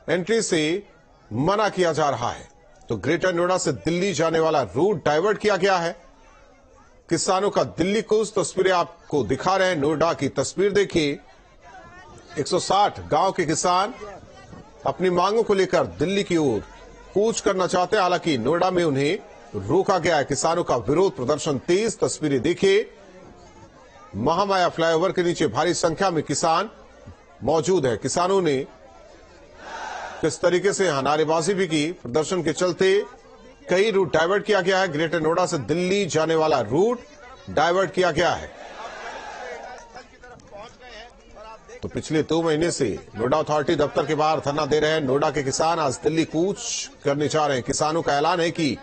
Entry से मना किया जा रहा है। तो ग्रेटर नोएडा से दिल्ली जाने वाला रूट डाइवर्ट किया गया है। किसानों का दिल्ली कूच, तस्वीरें आपको दिखा रहे हैं। नोएडा की तस्वीर देखिए, 160 गांव के किसान अपनी मांगों को लेकर दिल्ली की ओर कूच करना चाहते हैं। हालांकि नोएडा में उन्हें रोका गया है। किसानों का विरोध प्रदर्शन तेज। तस्वीरें देखिए, महामाया फ्लाईओवर के नीचे भारी संख्या में किसान मौजूद है। किसानों ने किस तरीके से नारेबाजी भी की। प्रदर्शन के चलते कई रूट डाइवर्ट किया गया है। ग्रेटर नोएडा से दिल्ली जाने वाला रूट डाइवर्ट किया गया है। तो पिछले 2 महीने से नोएडा अथॉरिटी दफ्तर के बाहर धरना दे रहे हैं नोएडा के किसान। आज दिल्ली कूच करने जा रहे हैं। किसानों का ऐलान है कि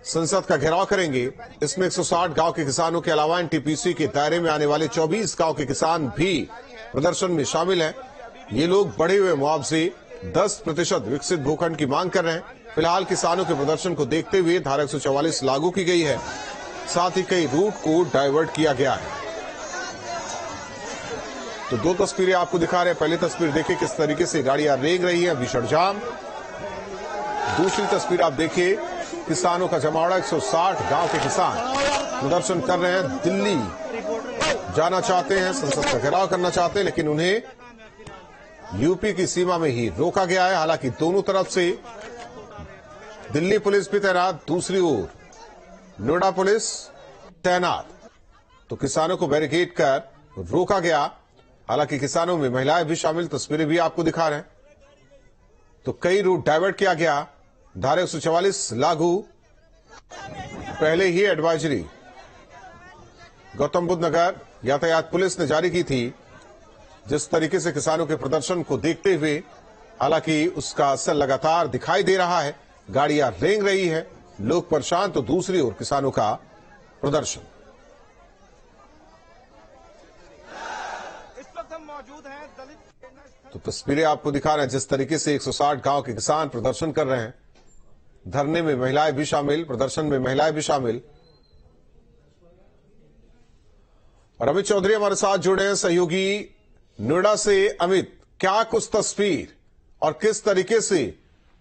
संसद का घेराव करेंगे। इसमें 160 गांव के किसानों के अलावा एनटीपीसी के दायरे में आने वाले 24 गांव के किसान भी प्रदर्शन में शामिल हैं। ये लोग बढ़े हुए मुआवजे, 10% विकसित भूखंड की मांग कर रहे हैं। फिलहाल किसानों के प्रदर्शन को देखते हुए धारा 144 लागू की गई है। साथ ही कई रूट को डाइवर्ट किया गया है। तो 2 तस्वीरें आपको दिखा रहे हैं। पहली तस्वीर देखिए, किस तरीके से गाड़ियां रेंग रही हैं, भीषण जाम। दूसरी तस्वीर आप देखिए, किसानों का जमावड़ा। 160 गांव के किसान प्रदर्शन कर रहे हैं। दिल्ली जाना चाहते हैं, संसद का घेराव करना चाहते हैं, लेकिन उन्हें यूपी की सीमा में ही रोका गया है। हालांकि दोनों तरफ से दिल्ली पुलिस भी तैनात, दूसरी ओर नोएडा पुलिस तैनात। तो किसानों को बैरिकेड कर रोका गया। हालांकि किसानों में महिलाएं भी शामिल, तस्वीरें भी आपको दिखा रहे हैं। तो कई रूट डाइवर्ट किया गया। धारा 144 लागू। पहले ही एडवाइजरी गौतम बुद्ध नगर यातायात पुलिस ने जारी की थी। जिस तरीके से किसानों के प्रदर्शन को देखते हुए, हालांकि उसका असर लगातार दिखाई दे रहा है। गाड़ियां रेंग रही है, लोग परेशान, तो दूसरी ओर किसानों का प्रदर्शन। तो तस्वीरें आपको दिखा रहे हैं जिस तरीके से 160 गांव के किसान प्रदर्शन कर रहे हैं। धरने में महिलाएं भी शामिल, प्रदर्शन में महिलाएं भी शामिल। और अमित चौधरी हमारे साथ जुड़े हैं, सहयोगी नोएडा से। अमित, क्या कुछ तस्वीर और किस तरीके से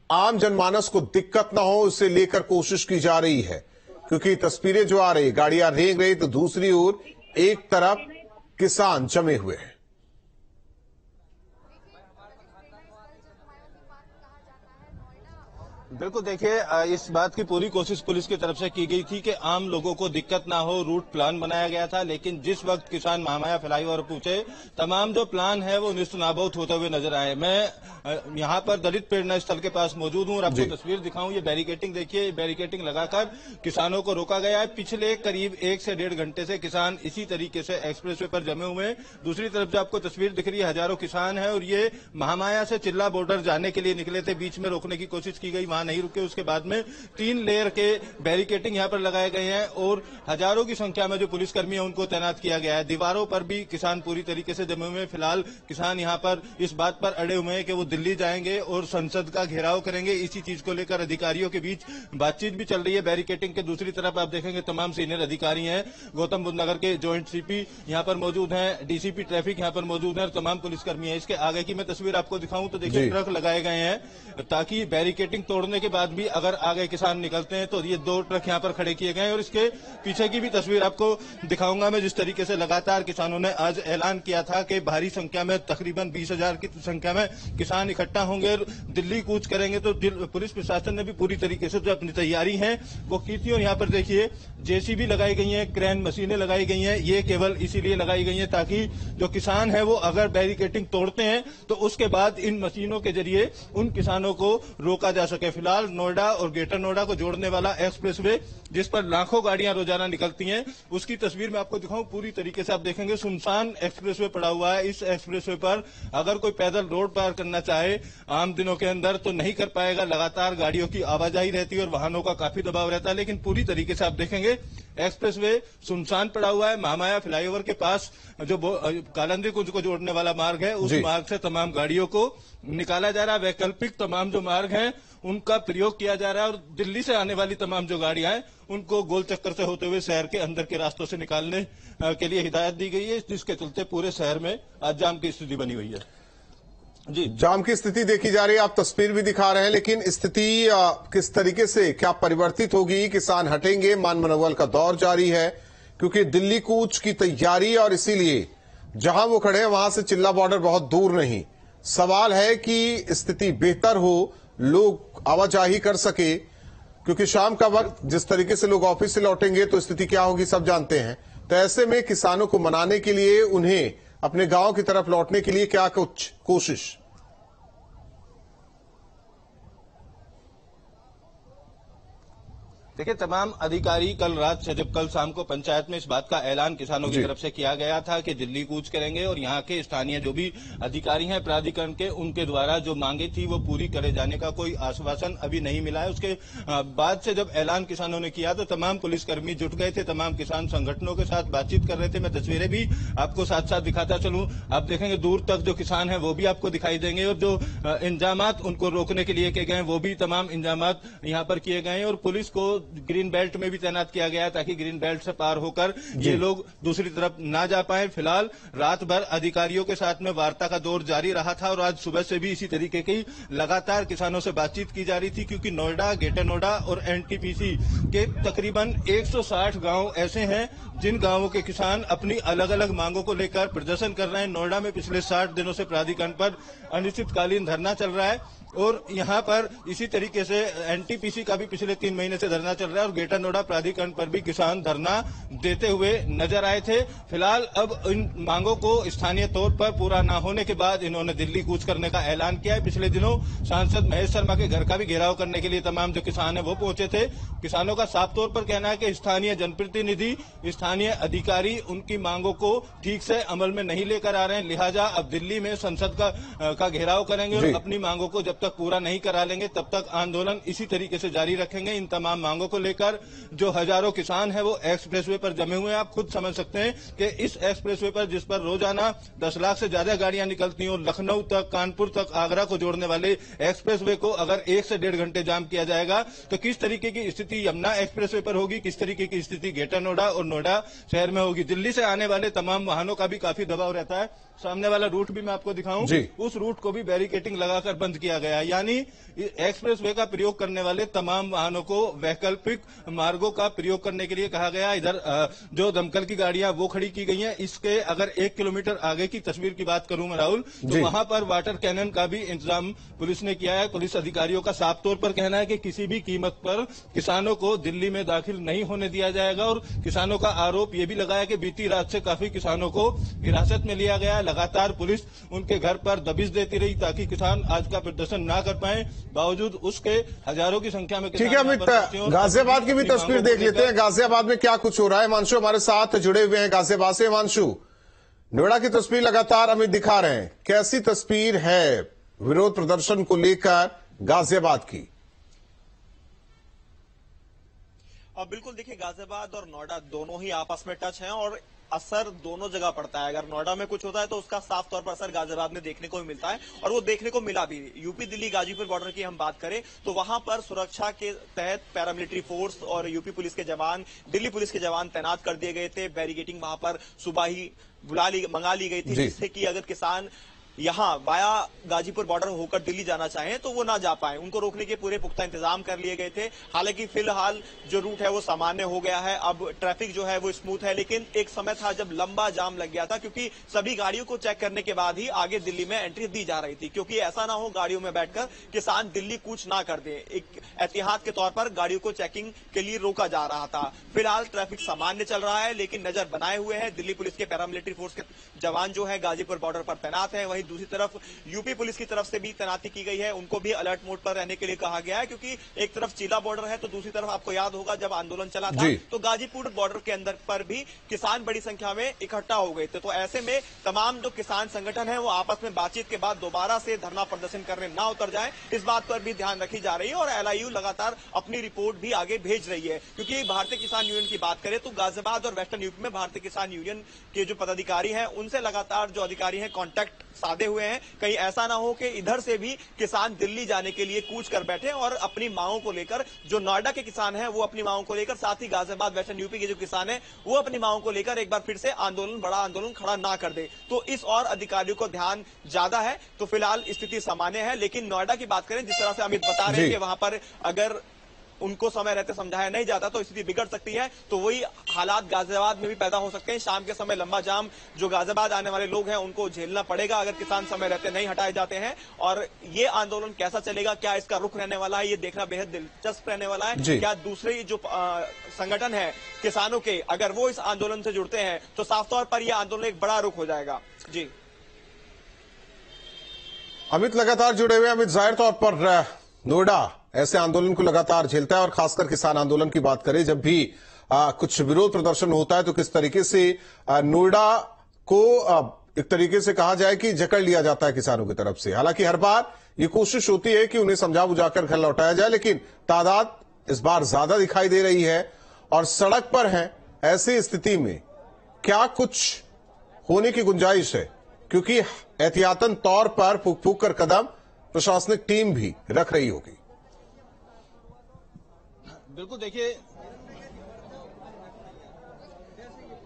आम जनमानस को दिक्कत ना हो इसे लेकर कोशिश की जा रही है? क्योंकि तस्वीरें जो आ रही, गाड़ियां रेंग रही, तो दूसरी ओर एक तरफ किसान जमे हुए हैं। बिल्कुल, देखिए, इस बात की पूरी कोशिश पुलिस की तरफ से की गई थी कि आम लोगों को दिक्कत ना हो। रूट प्लान बनाया गया था, लेकिन जिस वक्त किसान महामाया फ्लाईओवर पूछे, तमाम जो प्लान है वो निस्तनाबूद होते हुए नजर आए। मैं यहाँ पर दलित प्रेरणा स्थल के पास मौजूद हूँ और आपको तस्वीर दिखाऊं। ये बैरिकेटिंग देखिए, बैरिकेटिंग लगाकर किसानों को रोका गया है। पिछले करीब 1 से 1.5 घंटे से किसान इसी तरीके से एक्सप्रेसवे पर जमे हुए हैं। दूसरी तरफ जो आपको तस्वीर दिख रही है, हजारों किसान है और ये महामाया से चिल्ला बॉर्डर जाने के लिए निकले थे। बीच में रोकने की कोशिश की गई, वहां नहीं रुके। उसके बाद में 3 लेयर के बैरिकेटिंग यहां पर लगाए गए हैं और हजारों की संख्या में जो पुलिसकर्मी है उनको तैनात किया गया है। दीवारों पर भी किसान पूरी तरीके से जमे हुए हैं। फिलहाल किसान यहां पर इस बात पर अड़े हुए हैं कि वो दिल्ली जाएंगे और संसद का घेराव करेंगे। इसी चीज को लेकर अधिकारियों के बीच बातचीत भी चल रही है। बैरिकेटिंग के दूसरी तरफ आप देखेंगे तमाम सीनियर अधिकारी हैं। गौतम बुद्ध नगर के ज्वाइंट सीपी यहां पर मौजूद हैं, डीसीपी ट्रैफिक यहां पर मौजूद है और तमाम पुलिसकर्मी हैं। इसके आगे की मैं तस्वीर आपको दिखाऊं तो देखिए, ट्रक लगाए गए हैं ताकि बैरिकेटिंग तोड़ने के बाद भी अगर आगे किसान निकलते हैं तो ये 2 ट्रक यहां पर खड़े किए गए हैं। और इसके पीछे की भी तस्वीर आपको दिखाऊंगा मैं, जिस तरीके से लगातार किसानों ने आज ऐलान किया था कि भारी संख्या में, तकरीबन 20,000 की संख्या में किसान इकट्ठा होंगे और दिल्ली कूच करेंगे। तो पुलिस प्रशासन ने भी पूरी तरीके से जो अपनी तैयारी है वो की थी। और यहाँ पर देखिए, जेसीबी लगाई गई है, क्रेन मशीनें लगाई गई हैं। ये केवल इसीलिए लगाई गई है ताकि जो किसान है वो अगर बैरिकेटिंग तोड़ते हैं तो उसके बाद इन मशीनों के जरिए उन किसानों को रोका जा सके। फिलहाल नोएडा और ग्रेटर नोएडा को जोड़ने वाला एक्सप्रेसवे, जिस पर लाखों गाड़ियां रोजाना निकलती हैं, उसकी तस्वीर मैं आपको दिखाऊं। पूरी तरीके से आप देखेंगे सुनसान एक्सप्रेसवे पड़ा हुआ है। इस एक्सप्रेसवे पर अगर कोई पैदल रोड पार करना चाहे आम दिनों के अंदर तो नहीं कर पाएगा। लगातार गाड़ियों की आवाजाही रहती है और वाहनों का काफी दबाव रहता है। लेकिन पूरी तरीके से आप देखेंगे एक्सप्रेसवे सुनसान पड़ा हुआ है। महामाया फ्लाईओवर के पास जो कालंदी कुंज को जोड़ने वाला मार्ग है, उस मार्ग से तमाम गाड़ियों को निकाला जा रहा है। वैकल्पिक तमाम जो मार्ग हैं उनका प्रयोग किया जा रहा है और दिल्ली से आने वाली तमाम जो गाड़ियां हैं उनको गोल चक्कर से होते हुए शहर के अंदर के रास्तों से निकालने के लिए हिदायत दी गई है, जिसके चलते पूरे शहर में आज जाम की स्थिति बनी हुई है। जी जाम की स्थिति देखी जा रही है, आप तस्वीर भी दिखा रहे हैं, लेकिन स्थिति किस तरीके से क्या परिवर्तित होगी? किसान हटेंगे? मान मनोबल का दौर जारी है क्योंकि दिल्ली कूच की तैयारी, और इसीलिए जहां वो खड़े हैं वहां से चिल्ला बॉर्डर बहुत दूर नहीं। सवाल है कि स्थिति बेहतर हो, लोग आवाजाही कर सके, क्योंकि शाम का वक्त जिस तरीके से लोग ऑफिस से लौटेंगे तो स्थिति क्या होगी सब जानते हैं। तो ऐसे में किसानों को मनाने के लिए, उन्हें अपने गांव की तरफ लौटने के लिए क्या कुछ कोशिश? देखिए, तमाम अधिकारी कल रात से, जब कल शाम को पंचायत में इस बात का ऐलान किसानों की तरफ से किया गया था कि दिल्ली कूच करेंगे और यहाँ के स्थानीय जो भी अधिकारी हैं प्राधिकरण के, उनके द्वारा जो मांगे थी वो पूरी करे जाने का कोई आश्वासन अभी नहीं मिला है। उसके बाद से जब ऐलान किसानों ने किया तो तमाम पुलिसकर्मी जुट गए थे, तमाम किसान संगठनों के साथ बातचीत कर रहे थे। मैं तस्वीरें भी आपको साथ साथ दिखाता चलूं, आप देखेंगे दूर तक जो किसान है वो भी आपको दिखाई देंगे, और जो इंजामात उनको रोकने के लिए किए गए वो भी तमाम इंजामात यहाँ पर किए गए हैं। और पुलिस को ग्रीन बेल्ट में भी तैनात किया गया ताकि ग्रीन बेल्ट से पार होकर ये लोग दूसरी तरफ ना जा पाए। फिलहाल रात भर अधिकारियों के साथ में वार्ता का दौर जारी रहा था और आज सुबह से भी इसी तरीके की लगातार किसानों से बातचीत की जा रही थी, क्योंकि नोएडा, ग्रेटर नोएडा और एनटीपीसी के तकरीबन 160 गांव ऐसे हैं जिन गांवों के किसान अपनी अलग अलग मांगों को लेकर प्रदर्शन कर रहे हैं। नोएडा में पिछले 60 दिनों से प्राधिकरण पर अनिश्चितकालीन धरना चल रहा है और यहाँ पर इसी तरीके से एनटीपीसी का भी पिछले 3 महीने से धरना चल रहा है और ग्रेटर नोएडा प्राधिकरण पर भी किसान धरना देते हुए नजर आए थे। फिलहाल अब इन मांगों को स्थानीय तौर पर पूरा न होने के बाद इन्होंने दिल्ली कूच करने का ऐलान किया है। पिछले दिनों सांसद महेश शर्मा के घर का भी घेराव करने के लिए तमाम जो किसान है वो पहुंचे थे। किसानों का साफ तौर पर कहना है कि स्थानीय जनप्रतिनिधि, स्थानीय अधिकारी उनकी मांगों को ठीक से अमल में नहीं लेकर आ रहे हैं, लिहाजा अब दिल्ली में संसद का घेराव करेंगे और अपनी मांगों को जब तक पूरा नहीं करा लेंगे तब तक आंदोलन इसी तरीके से जारी रखेंगे। इन तमाम मांगों को लेकर जो हजारों किसान हैं वो एक्सप्रेसवे पर जमे हुए हैं। आप खुद समझ सकते हैं कि इस एक्सप्रेसवे पर, जिस पर रोजाना 10 लाख से ज्यादा गाड़ियां निकलती हैं और लखनऊ तक, कानपुर तक, आगरा को जोड़ने वाले एक्सप्रेसवे को अगर 1 से 1.5 घंटे जाम किया जाएगा तो किस तरीके की स्थिति यमुना एक्सप्रेसवे पर होगी, किस तरीके की स्थिति ग्रेटर नोएडा और नोएडा शहर में होगी। दिल्ली से आने वाले तमाम वाहनों का भी काफी दबाव रहता है। सामने वाला रूट भी मैं आपको दिखाऊं, उस रूट को भी बैरिकेटिंग लगाकर बंद किया गया है, यानी एक्सप्रेस वे का प्रयोग करने वाले तमाम वाहनों को वैकल्पिक मार्गों का प्रयोग करने के लिए कहा गया। इधर जो दमकल की गाड़ियां वो खड़ी की गई हैं। इसके अगर 1 किलोमीटर आगे की तस्वीर की बात करूं मैं राहुल, तो वहां पर वाटर कैनन का भी इंतजाम पुलिस ने किया है। पुलिस अधिकारियों का साफ तौर पर कहना है कि किसी भी कीमत पर किसानों को दिल्ली में दाखिल नहीं होने दिया जाएगा। और किसानों का आरोप ये भी लगाया कि बीती रात से काफी किसानों को हिरासत में लिया गया। लगातार पुलिस उनके घर पर दबिश देती रही ताकि किसान आज का प्रदर्शन ना कर पाए। बावजूद उसके हजारों की संख्या में ठीक है अमित, गाजियाबाद की भी तस्वीर देख लेते हैं। गाजियाबाद में क्या कुछ हो रहा है? हिमांशु हमारे साथ जुड़े हुए हैं गाजियाबाद से। हिमांशु, नोएडा की तस्वीर लगातार अमित दिखा रहे हैं, कैसी तस्वीर है विरोध प्रदर्शन को लेकर गाजियाबाद की? बिल्कुल, देखिए गाजियाबाद और नोएडा दोनों ही आपस में टच हैं और असर दोनों जगह पड़ता है। अगर नोएडा में कुछ होता है तो उसका साफ तौर पर असर गाजियाबाद में देखने को मिलता है और वो देखने को मिला भी। यूपी दिल्ली गाजीपुर बॉर्डर की हम बात करें तो वहां पर सुरक्षा के तहत पैरामिलिट्री फोर्स और यूपी पुलिस के जवान, दिल्ली पुलिस के जवान तैनात कर दिए गए थे। बैरिकेटिंग वहां पर सुबह ही मंगा ली गई थी, जिससे कि अगर किसान यहाँ वाया गाजीपुर बॉर्डर होकर दिल्ली जाना चाहें तो वो ना जा पाए। उनको रोकने के पूरे पुख्ता इंतजाम कर लिए गए थे। हालांकि फिलहाल जो रूट है वो सामान्य हो गया है, अब ट्रैफिक जो है वो स्मूथ है। लेकिन एक समय था जब लंबा जाम लग गया था, क्योंकि सभी गाड़ियों को चेक करने के बाद ही आगे दिल्ली में एंट्री दी जा रही थी, क्योंकि ऐसा ना हो गाड़ियों में बैठकर किसान दिल्ली कूच ना कर दे। एक एहतियात के तौर पर गाड़ियों को चेकिंग के लिए रोका जा रहा था। फिलहाल ट्रैफिक सामान्य चल रहा है, लेकिन नजर बनाए हुए हैं। दिल्ली पुलिस के पैरामिलिट्री फोर्स के जवान जो है गाजीपुर बॉर्डर पर तैनात है। वहीं दूसरी तरफ यूपी पुलिस की तरफ से भी तैनाती की गई है, उनको भी अलर्ट मोड पर रहने के लिए कहा गया है, क्योंकि एक तरफ चीला बॉर्डर है तो दूसरी तरफ आपको याद होगा जब आंदोलन चला था तो गाजीपुर बॉर्डर के अंदर पर भी किसान बड़ी संख्या में इकट्ठा हो गए थे। तो ऐसे में तमाम जो किसान संगठन है वो आपस में बातचीत के बाद दोबारा से धरना प्रदर्शन करने ना उतर जाए, इस बात पर भी ध्यान रखी जा रही है। और एलआईयू लगातार अपनी रिपोर्ट भी आगे भेज रही है, क्योंकि भारतीय किसान यूनियन की बात करें तो गाजियाबाद और वेस्टर्न यूपी में भारतीय किसान यूनियन के जो पदाधिकारी हैं उनसे लगातार जो अधिकारी हैं कांटेक्ट साधे लादे हुए हैं। कहीं ऐसा ना हो कि इधर से भी किसान दिल्ली जाने के लिए कूच कर बैठे और अपनी मांगों को लेकर, जो नोएडा के किसान हैं वो अपनी मांगों को लेकर, साथ ही गाजियाबाद वेस्टर्न यूपी के जो किसान हैं वो अपनी मांगों को लेकर एक बार फिर से बड़ा आंदोलन खड़ा ना कर दे। तो इस और अधिकारियों को ध्यान ज्यादा है। तो फिलहाल स्थिति सामान्य है, लेकिन नोएडा की बात करें, जिस तरह से अमित बता रहे हैं कि वहां पर अगर उनको समय रहते समझाया नहीं जाता तो स्थिति बिगड़ सकती है। तो वही हालात गाजियाबाद में भी पैदा हो सकते हैं। शाम के समय लंबा जाम जो गाजियाबाद आने वाले लोग हैं उनको झेलना पड़ेगा अगर किसान समय रहते नहीं हटाए जाते हैं। और ये आंदोलन कैसा चलेगा, क्या इसका रुख रहने वाला है, ये देखना बेहद दिलचस्प रहने वाला है। क्या दूसरे जो संगठन है किसानों के, अगर वो इस आंदोलन से जुड़ते हैं तो साफ तौर पर यह आंदोलन एक बड़ा रुख हो जाएगा। जी अमित लगातार जुड़े हुए। अमित, जाहिर तौर पर नोएडा ऐसे आंदोलन को लगातार झेलता है और खासकर किसान आंदोलन की बात करें, जब भी कुछ विरोध प्रदर्शन होता है तो किस तरीके से नोएडा को एक तरीके से कहा जाए कि जकड़ लिया जाता है किसानों की तरफ से। हालांकि हर बार ये कोशिश होती है कि उन्हें समझा बुझाकर घर लौटाया जाए, लेकिन तादाद इस बार ज्यादा दिखाई दे रही है और सड़क पर है। ऐसी स्थिति में क्या कुछ होने की गुंजाइश है, क्योंकि एहतियातन तौर पर फूक फूक कर कदम प्रशासनिक टीम भी रख रही होगी। बिल्कुल,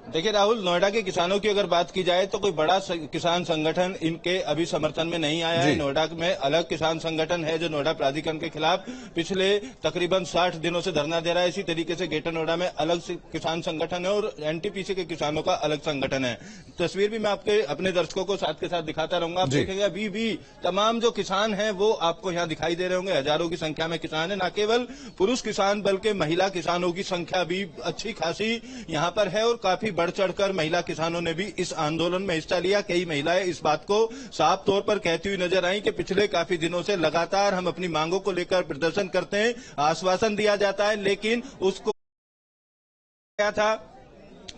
देखिए राहुल, नोएडा के किसानों की अगर बात की जाए तो कोई बड़ा किसान संगठन इनके अभी समर्थन में नहीं आया है। नोएडा में अलग किसान संगठन है जो नोएडा प्राधिकरण के खिलाफ पिछले तकरीबन 60 दिनों से धरना दे रहा है। इसी तरीके से ग्रेटर नोएडा में अलग किसान संगठन है और एनटीपीसी के किसानों का अलग संगठन है। तस्वीर भी मैं आपके अपने दर्शकों को साथ के साथ दिखाता रहूंगा। आप देखेंगे अभी भी तमाम जो किसान हैं वो आपको यहाँ दिखाई दे रहे होंगे। हजारों की संख्या में किसान है, न केवल पुरुष किसान बल्कि महिला किसानों की संख्या भी अच्छी खासी यहाँ पर है और काफी बढ़ चढ़कर महिला किसानों ने भी इस आंदोलन में हिस्सा लिया। कई महिलाएं इस बात को साफ तौर पर कहती हुई नजर आई कि पिछले काफी दिनों से लगातार हम अपनी मांगों को लेकर प्रदर्शन करते हैं, आश्वासन दिया जाता है, लेकिन उसको क्या था,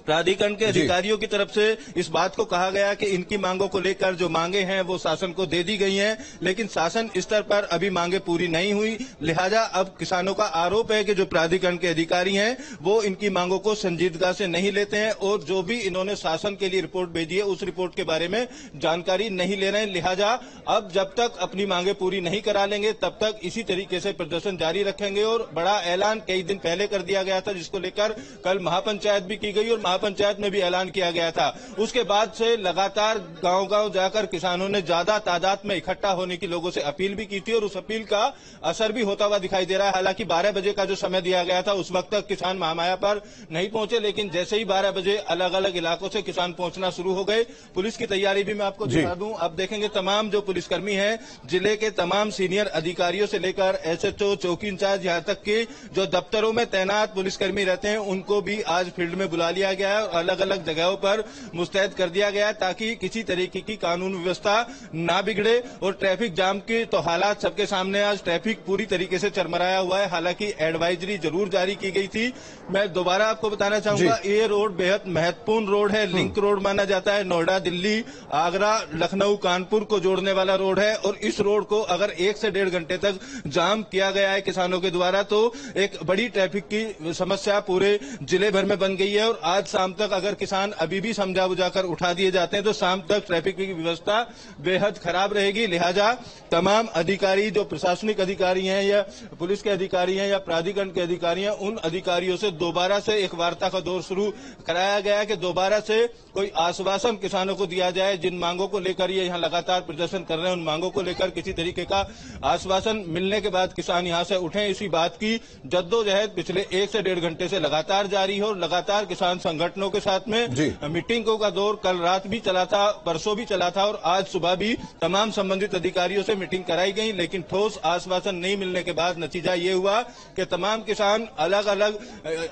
प्राधिकरण के अधिकारियों की तरफ से इस बात को कहा गया कि इनकी मांगों को लेकर जो मांगे हैं वो शासन को दे दी गई हैं, लेकिन शासन स्तर पर अभी मांगे पूरी नहीं हुई। लिहाजा अब किसानों का आरोप है कि जो प्राधिकरण के अधिकारी हैं वो इनकी मांगों को संजीदगी से नहीं लेते हैं और जो भी इन्होंने शासन के लिए रिपोर्ट भेजी है उस रिपोर्ट के बारे में जानकारी नहीं ले रहे हैं। लिहाजा अब जब तक अपनी मांगे पूरी नहीं करा लेंगे तब तक इसी तरीके से प्रदर्शन जारी रखेंगे। और बड़ा ऐलान कई दिन पहले कर दिया गया था, जिसको लेकर कल महापंचायत भी की गई और महापंचायत में भी ऐलान किया गया था। उसके बाद से लगातार गांव-गांव जाकर किसानों ने ज्यादा तादाद में इकट्ठा होने की लोगों से अपील भी की थी और उस अपील का असर भी होता हुआ दिखाई दे रहा है। हालांकि 12 बजे का जो समय दिया गया था उस वक्त तक किसान महामाया पर नहीं पहुंचे, लेकिन जैसे ही 12 बजे अलग अलग इलाकों से किसान पहुंचना शुरू हो गए। पुलिस की तैयारी भी मैं आपको दिखा दूं। अब देखेंगे तमाम जो पुलिसकर्मी हैं, जिले के तमाम सीनियर अधिकारियों से लेकर एसएचओ, चौकी इंचार्ज, यहां तक कि जो दफ्तरों में तैनात पुलिसकर्मी रहते हैं उनको भी आज फील्ड में बुला लिया गया है और अलग अलग जगहों पर मुस्तैद कर दिया गया है ताकि किसी तरीके की कानून व्यवस्था ना बिगड़े। और ट्रैफिक जाम के तो हालात सबके सामने, आज ट्रैफिक पूरी तरीके से चरमराया हुआ है। हालांकि एडवाइजरी जरूर जारी की गई थी। मैं दोबारा आपको बताना चाहूंगा, ये रोड बेहद महत्वपूर्ण रोड है, लिंक रोड माना जाता है। नोएडा, दिल्ली, आगरा, लखनऊ, कानपुर को जोड़ने वाला रोड है और इस रोड को अगर 1 से 1.5 घंटे तक जाम किया गया है किसानों के द्वारा तो एक बड़ी ट्रैफिक की समस्या पूरे जिले भर में बन गई है। और आज शाम तक अगर किसान अभी भी समझा बुझाकर उठा दिए जाते हैं तो शाम तक ट्रैफिक की व्यवस्था बेहद खराब रहेगी। लिहाजा तमाम अधिकारी, जो प्रशासनिक अधिकारी हैं या पुलिस के अधिकारी हैं या प्राधिकरण के अधिकारी हैं, उन अधिकारियों से दोबारा से एक वार्ता का दौर शुरू कराया गया है कि दोबारा से कोई आश्वासन किसानों को दिया जाए। जिन मांगों को लेकर ये यहाँ लगातार प्रदर्शन कर रहे हैं उन मांगों को लेकर किसी तरीके का आश्वासन मिलने के बाद किसान यहाँ से उठे। इसी बात की जद्दोजहद पिछले 1 से 1.5 घंटे से लगातार जारी है और लगातार किसान संगठनों के साथ में मीटिंगों का दौर कल रात भी चला था, परसों भी चला था और आज सुबह भी तमाम संबंधित अधिकारियों से मीटिंग कराई गई, लेकिन ठोस आश्वासन नहीं मिलने के बाद नतीजा ये हुआ कि तमाम किसान अलग अलग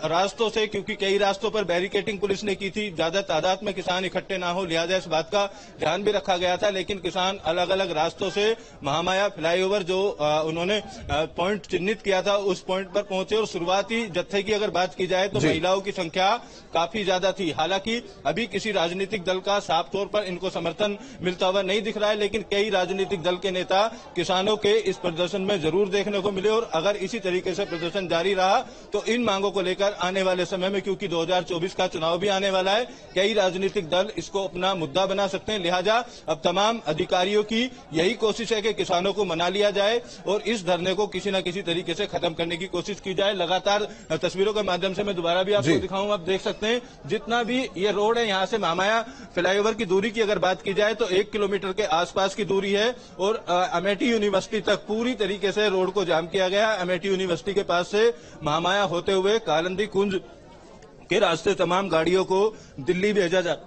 रास्तों से, क्योंकि कई रास्तों पर बैरिकेटिंग पुलिस ने की थी, ज्यादा तादाद में किसान इकट्ठे ना हो, लिहाजा इस बात का ध्यान भी रखा गया था, लेकिन किसान अलग अलग रास्तों से महामाया फ्लाईओवर जो उन्होंने पॉइंट चिन्हित किया था उस पॉइंट पर पहुंचे। और शुरुआती जत्थे की अगर बात की जाए तो महिलाओं की संख्या काफी काफी ज्यादा थी। हालांकि अभी किसी राजनीतिक दल का साफ तौर पर इनको समर्थन मिलता हुआ नहीं दिख रहा है, लेकिन कई राजनीतिक दल के नेता किसानों के इस प्रदर्शन में जरूर देखने को मिले और अगर इसी तरीके से प्रदर्शन जारी रहा तो इन मांगों को लेकर आने वाले समय में, क्योंकि 2024 का चुनाव भी आने वाला है, कई राजनीतिक दल इसको अपना मुद्दा बना सकते हैं। लिहाजा अब तमाम अधिकारियों की यही कोशिश है कि किसानों को मना लिया जाए और इस धरने को किसी न किसी तरीके से खत्म करने की कोशिश की जाए। लगातार तस्वीरों के माध्यम से मैं दोबारा भी आपको दिखाऊं, आप देख सकते हैं जितना भी ये रोड है, यहां से महामाया फ्लाईओवर की दूरी की अगर बात की जाए तो 1 किलोमीटर के आसपास की दूरी है और अमेठी यूनिवर्सिटी तक पूरी तरीके से रोड को जाम किया गया। अमेठी यूनिवर्सिटी के पास से महामाया होते हुए कालंदी कुंज के रास्ते तमाम गाड़ियों को दिल्ली भेजा जा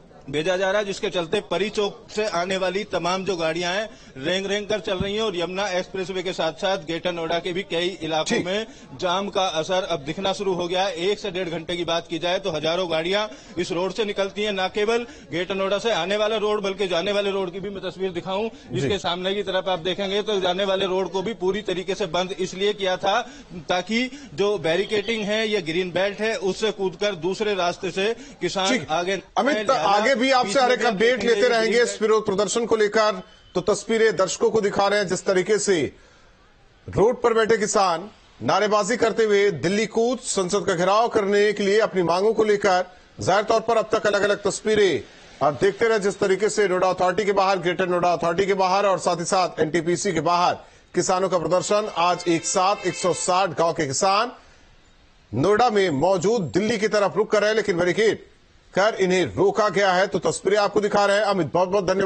रहा है, जिसके चलते परी चौक से आने वाली तमाम जो गाड़ियां हैं रेंग कर चल रही हैं और यमुना एक्सप्रेसवे के साथ साथ ग्रेटर नोएडा के भी कई इलाकों में जाम का असर अब दिखना शुरू हो गया है। 1 से 1.5 घंटे की बात की जाए तो हजारों गाड़ियां इस रोड से निकलती हैं। न केवल ग्रेटर नोएडा से आने वाला रोड बल्कि जाने वाले रोड की भी मैं तस्वीर दिखाऊं, इसके सामने की तरफ आप देखेंगे तो जाने वाले रोड को भी पूरी तरीके से बंद इसलिए किया था ताकि जो बैरिकेटिंग है या ग्रीन बेल्ट है उससे कूदकर दूसरे रास्ते से किसान आगे भी आपसे हर एक अपडेट लेते रहेंगे इस विरोध प्रदर्शन को लेकर। तो तस्वीरें दर्शकों को दिखा रहे हैं जिस तरीके से रोड पर बैठे किसान नारेबाजी करते हुए दिल्ली कूच संसद का घेराव करने के लिए अपनी मांगों को लेकर। जाहिर तौर पर अब तक अलग अलग तस्वीरें आप देखते रहे जिस तरीके से नोएडा अथॉरिटी के बाहर, ग्रेटर नोएडा अथॉरिटी के बाहर और साथ ही साथ एनटीपीसी के बाहर किसानों का प्रदर्शन। आज एक साथ 160 गांव के किसान नोएडा में मौजूद दिल्ली की तरफ रुख कर रहे हैं, लेकिन बैरिकेड कर इन्हें रोका गया है। तो तस्वीरें आपको दिखा रहे हैं। अमित, बहुत बहुत धन्यवाद।